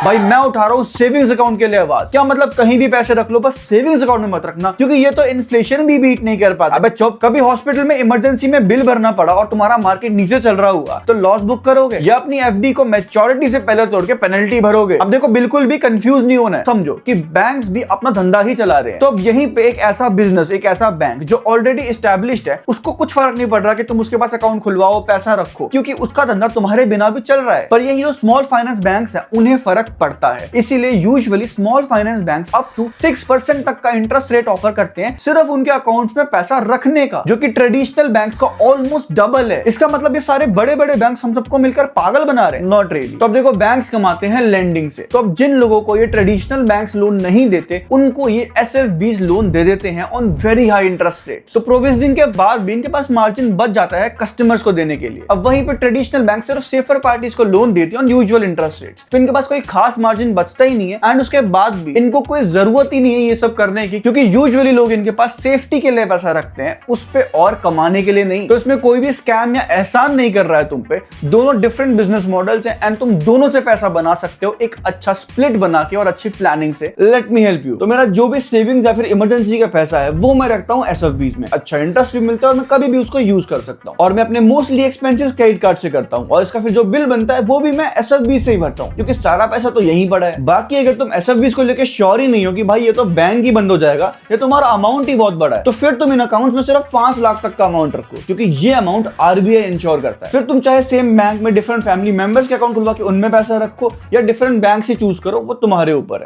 भाई मैं उठा रहा हूँ सेविंग्स अकाउंट के लिए आवाज। क्या मतलब कहीं भी पैसे रख लो, बस सेविंग्स अकाउंट में मत रखना, क्योंकि ये तो इन्फ्लेशन भी बीट नहीं कर पाता। अबे चुप, कभी हॉस्पिटल में इमरजेंसी में बिल भरना पड़ा और तुम्हारा मार्केट नीचे चल रहा हुआ तो लॉस बुक करोगे या अपनी एफडी को मैच्योरिटी से पहले तोड़ के पेनल्टी भरोगे? अब देखो बिल्कुल भी कंफ्यूज नहीं होना है, समझो कि बैंक्स भी अपना धंधा ही चला रहे हैं। तो अब यहीं पे एक ऐसा बिजनेस, एक ऐसा बैंक जो ऑलरेडी एस्टैब्लिश्ड है, उसको कुछ फर्क नहीं पड़ रहा कि तुम उसके पास अकाउंट खुलवाओ, पैसा रखो, क्योंकि उसका धंधा तुम्हारे बिना भी चल रहा है। पर यही जो स्मॉल फाइनेंस बैंक्स है उन्हें फर्क पड़ता है, इसीलिए usually small finance banks up to 6% तक का इंटरेस्ट रेट ऑफर करते हैं सिर्फ उनके अकाउंट्स में पैसा रखने का, जो कि ट्रेडिशनल बैंक्स का ऑलमोस्ट डबल है। इसका मतलब ये सारे बड़े बड़े बैंक्स हम सबको मिलकर पागल बना रहे हैं? Not really. तो अब देखो बैंक्स कमाते हैं लेंडिंग से, तो अब जिन लोगों को ये ट्रेडिशनल बैंक्स लोन नहीं देते उनको ये एसएफबीज लोन दे देते हैं on very high interest rate. तो प्रोविजनिंग के बाद भी इनके पास मार्जिन बच जाता है कस्टमर्स को देने के लिए। अब वहीं पे ट्रेडिशनल बैंक सिर्फ सेफर पार्टीज को लोन देती है ऑन यूजुअल इंटरेस्ट रेट्स, तो इनके पास कोई खास मार्जिन बचता ही नहीं है। एंड उसके बाद भी इनको कोई जरूरत ही नहीं है ये सब करने की, क्योंकि यूजुअली लोग इनके पास सेफ्टी के लिए पैसा रखते हैं, उस पे और कमाने के लिए नहीं। तो इसमें कोई भी स्कैम या एहसान नहीं कर रहा है तुम पे। दोनों डिफरेंट बिजनेस मॉडल्स हैं एंड तुम दोनों से पैसा बना सकते हो एक अच्छा स्प्लिट बना के और अच्छी प्लानिंग से। Let me help you. तो मेरा जो भी सेविंग्स या फिर इमरजेंसी का पैसा है वो मैं रखता हूँ एसएफबीज में। अच्छा इंटरेस्ट भी मिलता है और मैं कभी भी उसको यूज कर सकता हूँ। और मैं अपने मोस्टली एक्सपेंसेस क्रेडिट कार्ड से करता हूँ और इसका फिर जो बिल बनता है वो भी मैं एसएफबीज से ही भरता हूँ, क्योंकि सारा पैसा तो यहीं पड़ा है। बाकी अगर तुम एसएफबीज को लेकर श्योर ही नहीं हो कि भाई ये तो बैंक ही बंद हो जाएगा या तुम्हारा अमाउंट ही बहुत बड़ा है, तो फिर तुम इन अकाउंट में सिर्फ 5 लाख तक का अमाउंट रखो, क्योंकि ये अमाउंट आरबीआई इंश्योर करता है। फिर तुम चाहे सेम बैंक में डिफरेंट फैमिली मेंबर्स के अकाउंट खुलवा के उनमें पैसा रखो या डिफरेंट बैंक से चूज करो, वो तुम्हारे ऊपर है।